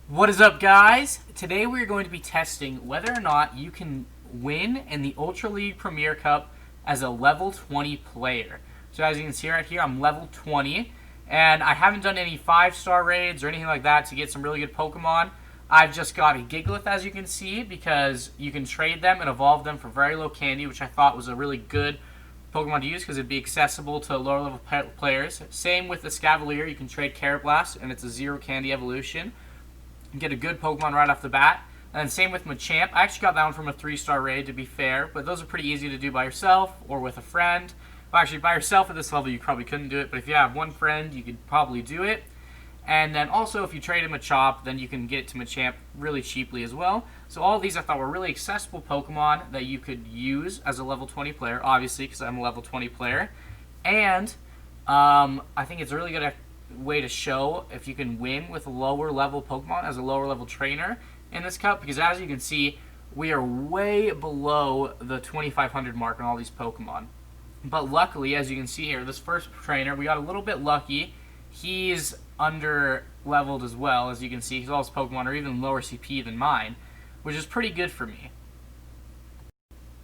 What is up, guys? Today we're going to be testing whether or not you can win in the Ultra League Premier Cup as a level 20 player. So as you can see right here, I'm level 20, and I haven't done any 5-star raids or anything like that to get some really good Pokemon. I've just got a Gigalith, as you can see, because you can trade them and evolve them for very low candy, which I thought was a really good Pokemon to use because it'd be accessible to lower level players. Same with the Scavalier, you can trade Carablast, and it's a 0 candy evolution. Get a good Pokemon right off the bat. And then same with Machamp. I actually got that one from a 3-star raid, to be fair, but those are pretty easy to do by yourself or with a friend. Well, actually, by yourself at this level, you probably couldn't do it, but if you have one friend, you could probably do it. And then also, if you trade him a Chop, then you can get it to Machamp really cheaply as well. So all of these I thought were really accessible Pokemon that you could use as a level 20 player, obviously, because I'm a level 20 player. And I think it's a really good way to show if you can win with a lower level Pokemon as a lower level trainer in this cup, because as you can see, we are way below the 2,500 mark on all these Pokemon. But luckily, as you can see here, this first trainer, we got a little bit lucky. He's under leveled as well, as you can see, because all his Pokemon are even lower CP than mine, which is pretty good for me.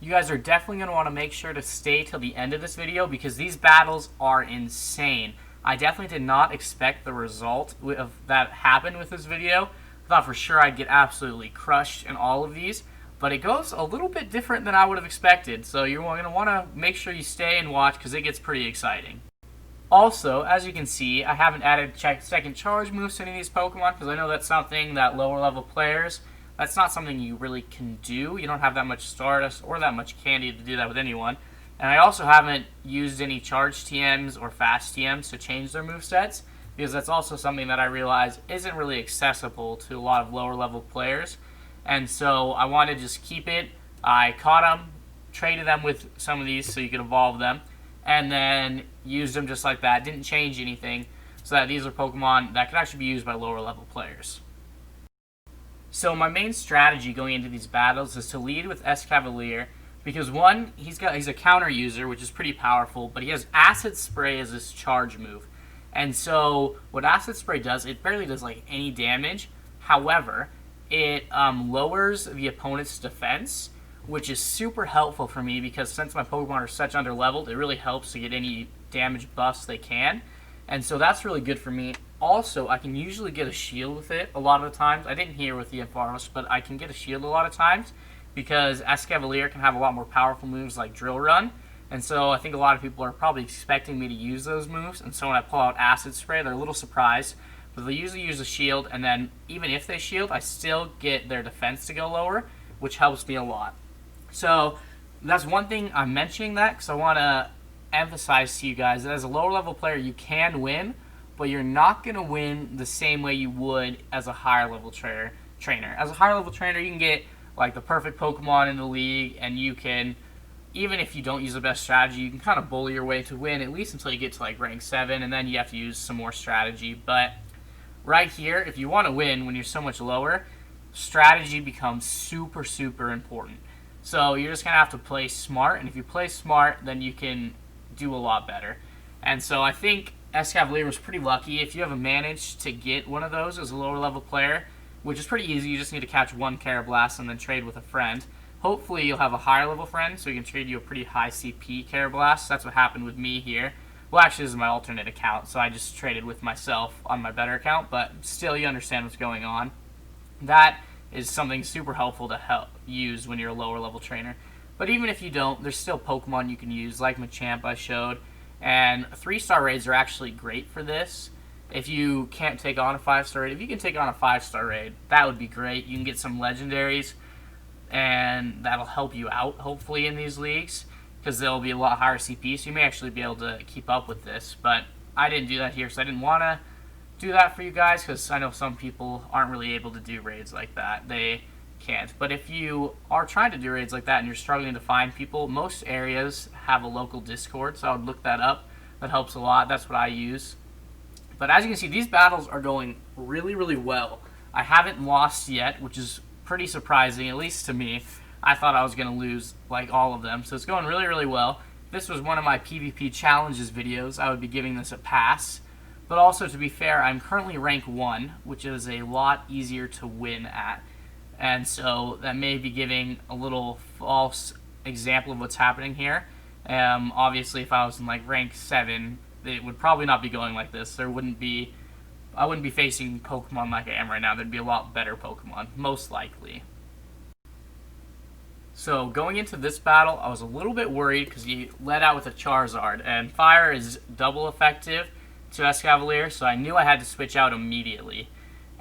You guys are definitely going to want to make sure to stay till the end of this video because these battles are insane. I definitely did not expect the result of that happened with this video. I thought for sure I'd get absolutely crushed in all of these, but it goes a little bit different than I would have expected, so you're going to want to make sure you stay and watch because it gets pretty exciting. Also, as you can see, I haven't added second charge moves to any of these Pokemon because I know that's something that lower level players, that's not something you really can do. You don't have that much Stardust or that much candy to do that with anyone. And I also haven't used any charge TMs or fast TMs to change their movesets because that's also something that I realize isn't really accessible to a lot of lower level players. And so I want to just keep it. I caught them, traded them with some of these so you could evolve them, and then used them just like that. Didn't change anything, so that these are Pokemon that could actually be used by lower level players. So my main strategy going into these battles is to lead with Escavalier. Because one, he's a counter user, which is pretty powerful, but he has Acid Spray as his charge move. And so what Acid Spray does, it barely does like any damage. However, it lowers the opponent's defense, which is super helpful for me because since my Pokemon are such underleveled, it really helps to get any damage buffs they can. And so that's really good for me. Also, I can usually get a shield with it a lot of the times. I didn't here with the Ampharos, but I can get a shield a lot of times, because Escavalier can have a lot more powerful moves like Drill Run, and so I think a lot of people are probably expecting me to use those moves, and so when I pull out Acid Spray, they're a little surprised, but they usually use a shield, and then even if they shield, I still get their defense to go lower, which helps me a lot. So that's one thing I'm mentioning that, because I want to emphasize to you guys that as a lower level player, you can win, but you're not going to win the same way you would as a higher level trainer. As a higher level trainer, you can get like the perfect Pokemon in the league, and you can, even if you don't use the best strategy, you can kind of bully your way to win, at least until you get to like rank 7, and then you have to use some more strategy. But right here, if you want to win when you're so much lower, strategy becomes super, super important. So you're just going to have to play smart, and if you play smart, then you can do a lot better. And so I think Escavalier was pretty lucky. If you haven't managed to get one of those as a lower level player, which is pretty easy, you just need to catch one Carablast and then trade with a friend. Hopefully you'll have a higher level friend so he can trade you a pretty high CP Carablast. That's what happened with me here. Well, actually this is my alternate account, so I just traded with myself on my better account, but still you understand what's going on. That is something super helpful to help use when you're a lower level trainer. But even if you don't, there's still Pokemon you can use, like Machamp I showed, and 3-star raids are actually great for this. If you can't take on a 5-star raid, if you can take on a 5-star raid, that would be great. You can get some legendaries, and that'll help you out, hopefully, in these leagues, because they'll be a lot higher CP, so you may actually be able to keep up with this. But I didn't do that here, so I didn't want to do that for you guys, because I know some people aren't really able to do raids like that. They can't. But if you are trying to do raids like that and you're struggling to find people, most areas have a local Discord, so I would look that up. That helps a lot. That's what I use. But as you can see, these battles are going really, really well. I haven't lost yet, which is pretty surprising, at least to me. I thought I was going to lose like all of them, so it's going really, really well. If this was one of my PvP challenges videos, I would be giving this a pass. But also, to be fair, I'm currently rank 1, which is a lot easier to win at. And so that may be giving a little false example of what's happening here. Obviously, if I was in like rank 7, it would probably not be going like this. I wouldn't be facing Pokemon like I am right now. There'd be a lot better Pokemon, most likely. So going into this battle, I was a little bit worried because he led out with a Charizard, and Fire is double effective to Escavalier, so I knew I had to switch out immediately.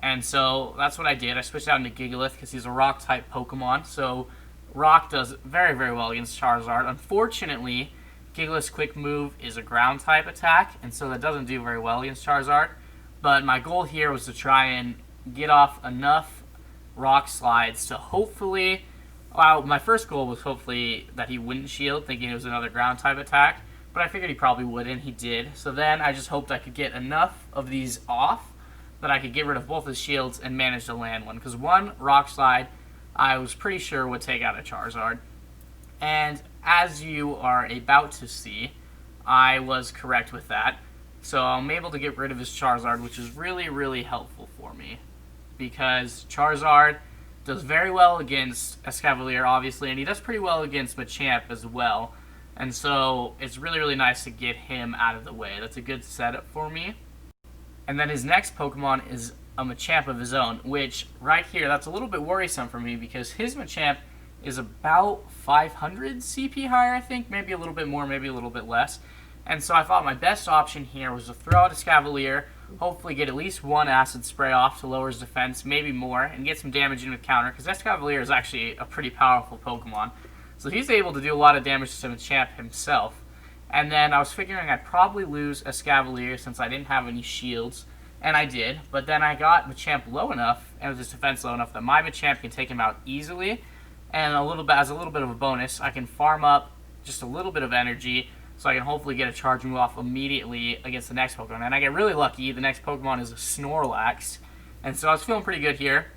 And so that's what I did. I switched out into Gigalith because he's a Rock-type Pokemon, so Rock does very, very well against Charizard. Unfortunately, Gigalith's quick move is a Ground-type attack, and so that doesn't do very well against Charizard. But my goal here was to try and get off enough Rock Slides to hopefully... Well, my first goal was hopefully that he wouldn't shield, thinking it was another Ground-type attack, but I figured he probably would, and he did. So then I just hoped I could get enough of these off that I could get rid of both his shields and manage to land one. Because one Rock Slide, I was pretty sure would take out a Charizard. And as you are about to see, I was correct with that. So I'm able to get rid of his Charizard, which is really, really helpful for me. Because Charizard does very well against Escavalier, obviously, and he does pretty well against Machamp as well. And so it's really, really nice to get him out of the way. That's a good setup for me. And then his next Pokemon is a Machamp of his own, which right here, that's a little bit worrisome for me because his Machamp is about 500 CP higher, I think. Maybe a little bit more, maybe a little bit less. And so I thought my best option here was to throw out Escavalier, hopefully get at least one Acid Spray off to lower his defense, maybe more, and get some damage in with counter, because Escavalier is actually a pretty powerful Pokemon. So he's able to do a lot of damage to Machamp himself. And then I was figuring I'd probably lose Escavalier since I didn't have any shields, and I did. But then I got Machamp low enough, and with his defense low enough, that my Machamp can take him out easily. And as a little bit of a bonus, I can farm up just a little bit of energy, so I can hopefully get a charge move off immediately against the next Pokemon. And I get really lucky. The next Pokemon is a Snorlax. And so I was feeling pretty good here.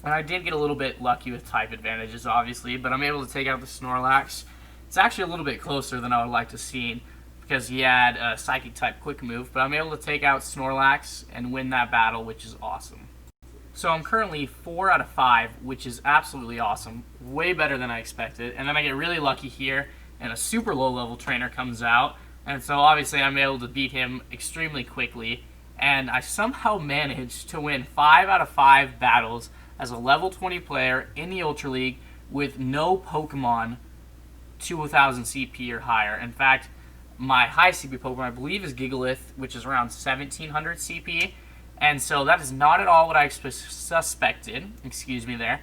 And I did get a little bit lucky with type advantages, obviously, but I'm able to take out the Snorlax. It's actually a little bit closer than I would like to see because he had a Psychic-type quick move, but I'm able to take out Snorlax and win that battle, which is awesome. So I'm currently 4 out of 5, which is absolutely awesome. Way better than I expected. And then I get really lucky here, and a super low-level trainer comes out, and so obviously I'm able to beat him extremely quickly, and I somehow managed to win 5 out of 5 battles as a level 20 player in the Ultra League with no Pokemon 2,000 CP or higher. In fact, my high CP Pokemon, I believe, is Gigalith, which is around 1,700 CP, and so that is not at all what I suspected. Excuse me there.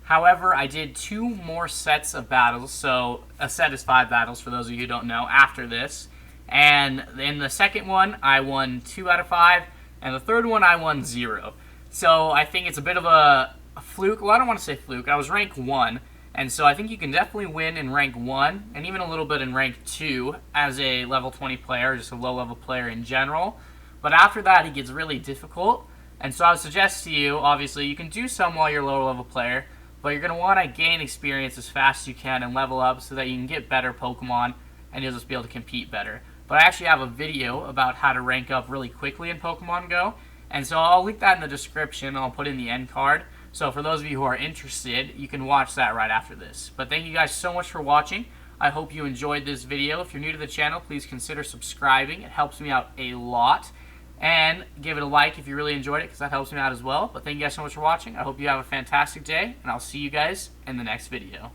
However, I did 2 more sets of battles, so a set is 5 battles for those of you who don't know, after this. And in the second one, I won 2 out of 5, and the third one, I won 0. So I think it's a bit of a fluke. Well, I don't want to say fluke. I was rank 1, and so I think you can definitely win in rank 1, and even a little bit in rank 2 as a level 20 player, just a low-level player in general. But after that, it gets really difficult, and so I would suggest to you, obviously, you can do some while you're a lower-level player, but you're going to want to gain experience as fast as you can and level up so that you can get better Pokemon and you'll just be able to compete better. But I actually have a video about how to rank up really quickly in Pokemon Go, and so I'll link that in the description and I'll put in the end card. So for those of you who are interested, you can watch that right after this. But thank you guys so much for watching. I hope you enjoyed this video. If you're new to the channel, please consider subscribing. It helps me out a lot. And give it a like if you really enjoyed it, because that helps me out as well. But thank you guys so much for watching. I hope you have a fantastic day, and I'll see you guys in the next video.